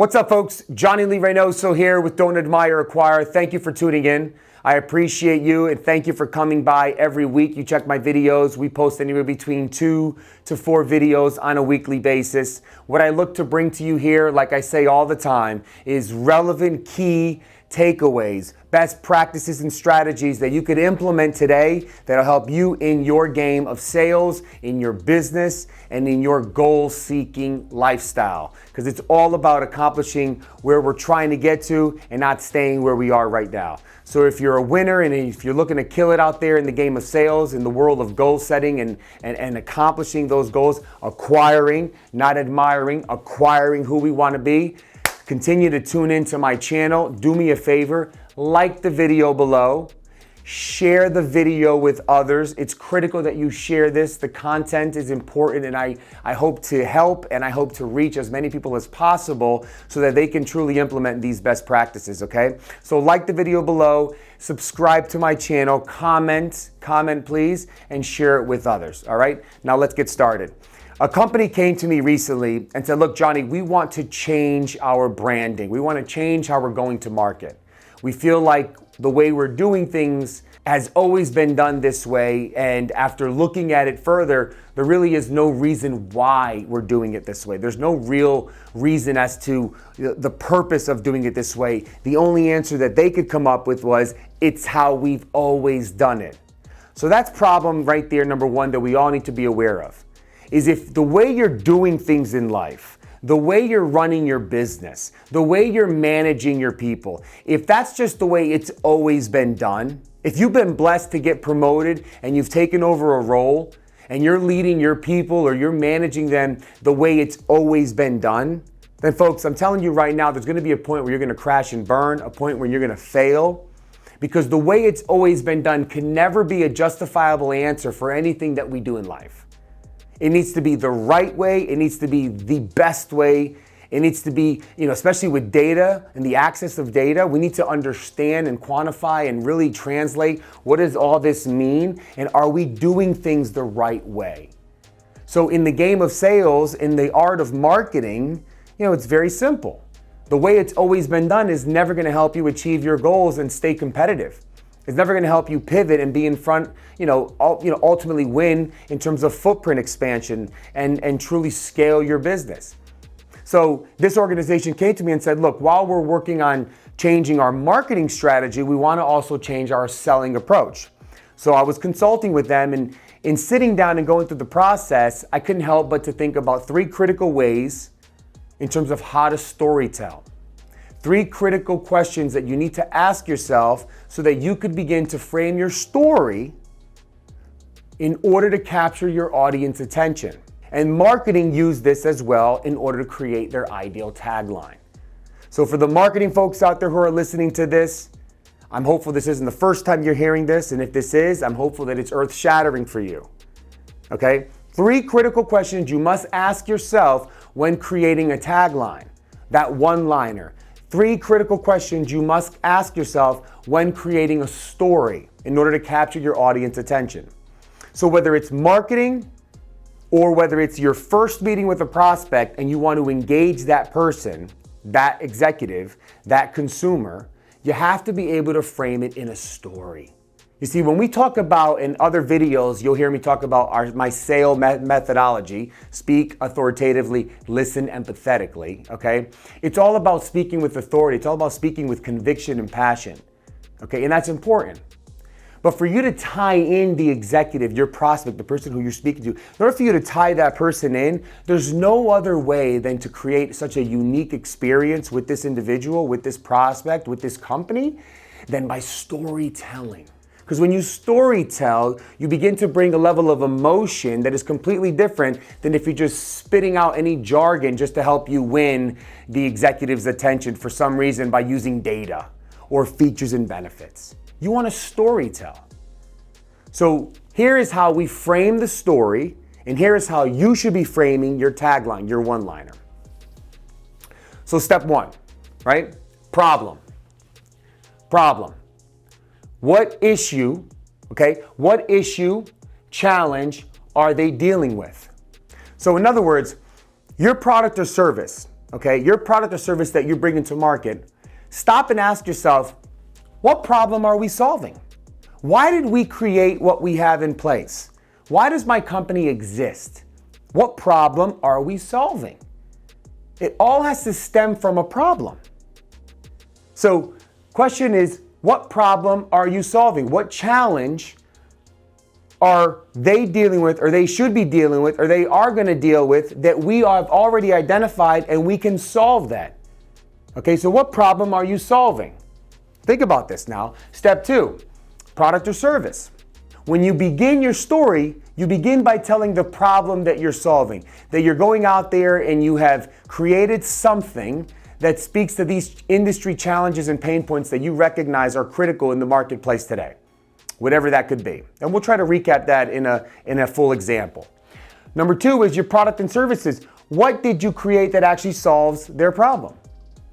What's up, folks? Johnny Lee Reinoso here with Don't Admire, Acquire. Thank you for tuning in. I appreciate you and thank you for coming by every week. You check my videos. We post anywhere between 2 to 4 videos on a weekly basis. What I look to bring to you here, like I say all the time, is relevant key takeaways, best practices and strategies that you could implement today that'll help you in your game of sales, in your business, and in your goal-seeking lifestyle. Because it's all about accomplishing where we're trying to get to and not staying where we are right now. So if you're a winner and if you're looking to kill it out there in the game of sales, in the world of goal setting and accomplishing those goals, acquiring, not admiring, acquiring who we want to be, continue to tune into my channel. Do me a favor, like the video below, share the video with others. It's critical that you share this. The content is important, and I hope to help and I hope to reach as many people as possible so that they can truly implement these best practices, okay? So like the video below, subscribe to my channel, comment please, and share it with others, all right? Now let's get started. A company came to me recently and said, look, Johnny, we want to change our branding. We want to change how we're going to market. We feel like the way we're doing things has always been done this way. And after looking at it further, there really is no reason why we're doing it this way. There's no real reason as to the purpose of doing it this way. The only answer that they could come up with was, it's how we've always done it. So that's problem right there, number one, that we all need to be aware of. Is if the way you're doing things in life, the way you're running your business, the way you're managing your people, if that's just the way it's always been done, if you've been blessed to get promoted and you've taken over a role and you're leading your people or you're managing them the way it's always been done, then folks, I'm telling you right now, there's gonna be a point where you're gonna crash and burn, a point where you're gonna fail, because the way it's always been done can never be a justifiable answer for anything that we do in life. It needs to be the right way. It needs to be the best way. It needs to be, especially with data and the access of data, we need to understand and quantify and really translate what does all this mean, and are we doing things the right way? So in the game of sales, in the art of marketing, it's very simple. The way it's always been done is never going to help you achieve your goals and stay competitive. It's never going to help you pivot and be in front, ultimately win in terms of footprint expansion and truly scale your business. So this organization came to me and said, look, while we're working on changing our marketing strategy, we want to also change our selling approach. So I was consulting with them, and in sitting down and going through the process, I couldn't help but to think about 3 critical ways in terms of how to storytell. 3 critical questions that you need to ask yourself so that you could begin to frame your story in order to capture your audience attention. And marketing used this as well in order to create their ideal tagline. So for the marketing folks out there who are listening to this, I'm hopeful this isn't the first time you're hearing this. And if this is, I'm hopeful that it's earth-shattering for you. Okay? 3 critical questions you must ask yourself when creating a tagline, that one-liner. 3 critical questions you must ask yourself when creating a story in order to capture your audience attention. So whether it's marketing or whether it's your first meeting with a prospect and you want to engage that person, that executive, that consumer, you have to be able to frame it in a story. You see, when we talk about, in other videos, you'll hear me talk about my sale methodology, speak authoritatively, listen empathetically, okay? It's all about speaking with authority. It's all about speaking with conviction and passion, okay? And that's important. But for you to tie in the executive, your prospect, the person who you're speaking to, in order for you to tie that person in, there's no other way than to create such a unique experience with this individual, with this prospect, with this company, than by storytelling. Because when you storytell, you begin to bring a level of emotion that is completely different than if you're just spitting out any jargon just to help you win the executive's attention for some reason by using data or features and benefits. You want to storytell. So here is how we frame the story, and here is how you should be framing your tagline, your one-liner. So step 1, right? Problem. What issue, challenge are they dealing with? So in other words, your product or service, okay, your product or service that you're bringing to market, stop and ask yourself, what problem are we solving? Why did we create what we have in place? Why does my company exist? What problem are we solving? It all has to stem from a problem. So, question is, what problem are you solving? What challenge are they dealing with, or they should be dealing with, or they are going to deal with that we have already identified and we can solve that? Okay, so what problem are you solving? Think about this now. Step 2, product or service. When you begin your story, you begin by telling the problem that you're solving, that you're going out there and you have created something that speaks to these industry challenges and pain points that you recognize are critical in the marketplace today, whatever that could be. And we'll try to recap that in a full example. Number 2 is your product and services. What did you create that actually solves their problem?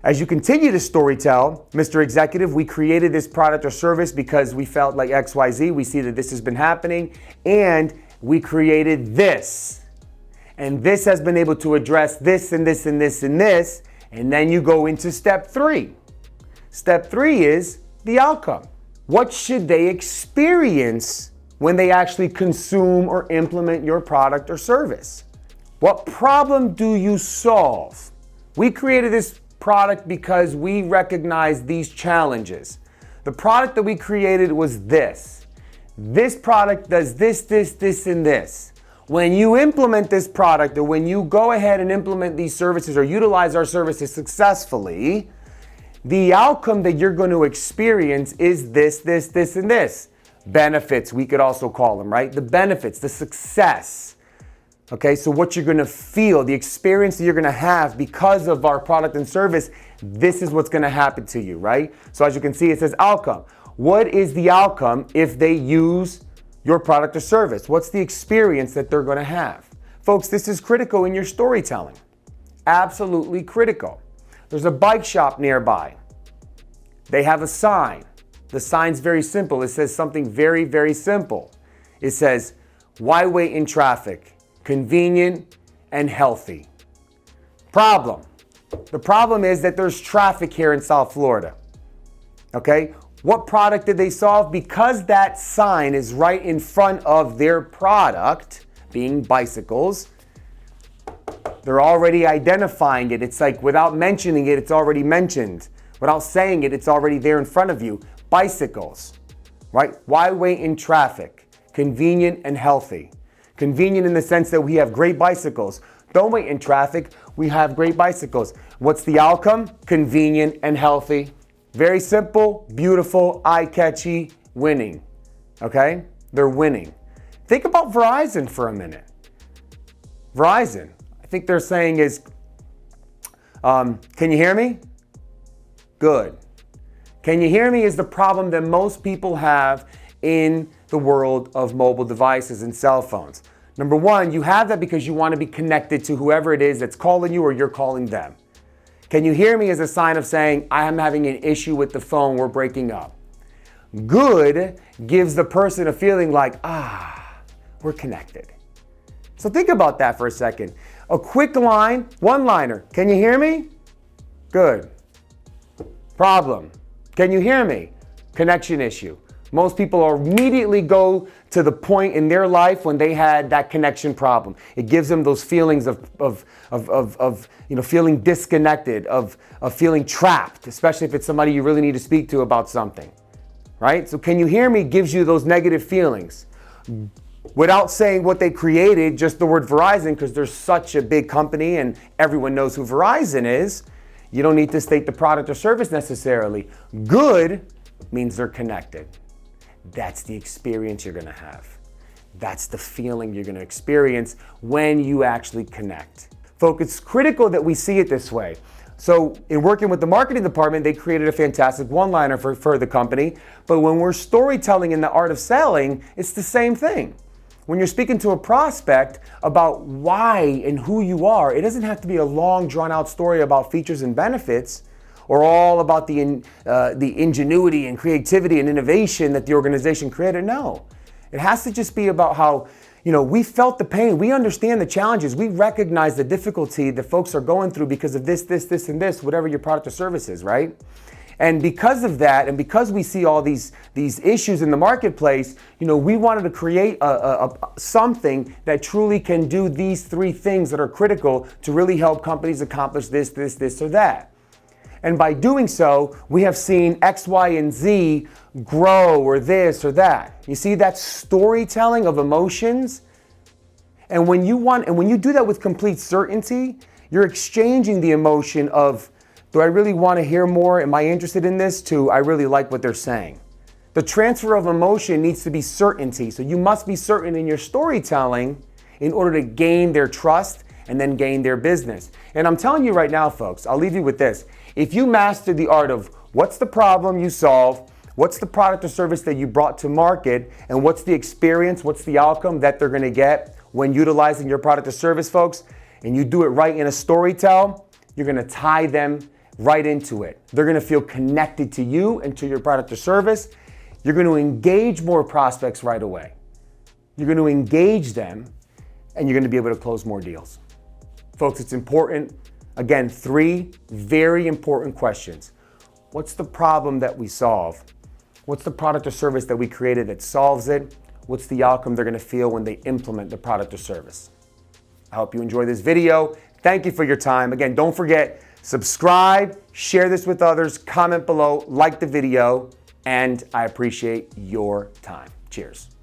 As you continue to storytell, Mr. Executive, we created this product or service because we felt like XYZ. We see that this has been happening, and we created this. And this has been able to address this and this and this and this. And then you go into step 3. Step 3 is the outcome. What should they experience when they actually consume or implement your product or service? What problem do you solve? We created this product because we recognize these challenges. The product that we created was this. This product does this, this, this, and this. When you implement this product, or when you go ahead and implement these services or utilize our services successfully, the outcome that you're going to experience is this, this, this, and this. Benefits, we could also call them, right? The benefits, the success. Okay, so what you're going to feel, the experience that you're going to have because of our product and service, this is what's going to happen to you, right? So as you can see, it says outcome. What is the outcome if they use your product or service? What's the experience that they're going to have? Folks, this is critical in your storytelling. Absolutely critical. There's a bike shop nearby. They have a sign. The sign's very simple. It says something very, very simple. It says, why wait in traffic? Convenient and healthy. Problem. The problem is that there's traffic here in South Florida. Okay? What product did they solve? Because that sign is right in front of their product, being bicycles, they're already identifying it. It's like without mentioning it, it's already mentioned. Without saying it, it's already there in front of you. Bicycles, right? Why wait in traffic? Convenient and healthy. Convenient in the sense that we have great bicycles. Don't wait in traffic. We have great bicycles. What's the outcome? Convenient and healthy. Very simple, beautiful, eye-catchy, winning. Okay? They're winning. Think about Verizon for a minute. Verizon, I think they're saying is, can you hear me? Good. Can you hear me is the problem that most people have in the world of mobile devices and cell phones. Number 1, you have that because you want to be connected to whoever it is that's calling you or you're calling them. Can you hear me is a sign of saying, I am having an issue with the phone, we're breaking up. Good gives the person a feeling like, we're connected. So think about that for a second. A quick line, one-liner. Can you hear me? Good. Problem. Can you hear me? Connection issue. Most people immediately go to the point in their life when they had that connection problem. It gives them those feelings of feeling disconnected, of feeling trapped, especially if it's somebody you really need to speak to about something, right? So can you hear me gives you those negative feelings. Without saying what they created, just the word Verizon, because they're such a big company and everyone knows who Verizon is, you don't need to state the product or service necessarily. Good means they're connected. That's the experience you're going to have. That's the feeling you're going to experience when you actually connect. Folks, it's critical that we see it this way. So in working with the marketing department, they created a fantastic one-liner for the company. But when we're storytelling in the art of selling, it's the same thing. When you're speaking to a prospect about why and who you are, it doesn't have to be a long, drawn-out story about features and benefits or all about the ingenuity and creativity and innovation that the organization created. No, it has to just be about how, we felt the pain. We understand the challenges. We recognize the difficulty that folks are going through because of this, and this, whatever your product or service is, right? And because of that, and because we see all these issues in the marketplace, we wanted to create something that truly can do these three things that are critical to really help companies accomplish this, or that. And by doing so, we have seen X, Y, and Z grow, or this or that. You see, that storytelling of emotions. And when you do that with complete certainty, you're exchanging the emotion of, do I really want to hear more? Am I interested in this? To, I really like what they're saying. The transfer of emotion needs to be certainty. So you must be certain in your storytelling in order to gain their trust and then gain their business. And I'm telling you right now, folks, I'll leave you with this. If you master the art of what's the problem you solve, what's the product or service that you brought to market, and what's the experience, what's the outcome that they're going to get when utilizing your product or service, folks, and you do it right in a storytell, you're going to tie them right into it. They're going to feel connected to you and to your product or service. You're going to engage more prospects right away. You're going to engage them, and you're going to be able to close more deals. Folks, it's important. Again, 3 very important questions. What's the problem that we solve? What's the product or service that we created that solves it? What's the outcome they're going to feel when they implement the product or service? I hope you enjoy this video. Thank you for your time. Again, don't forget, subscribe, share this with others, comment below, like the video, and I appreciate your time. Cheers.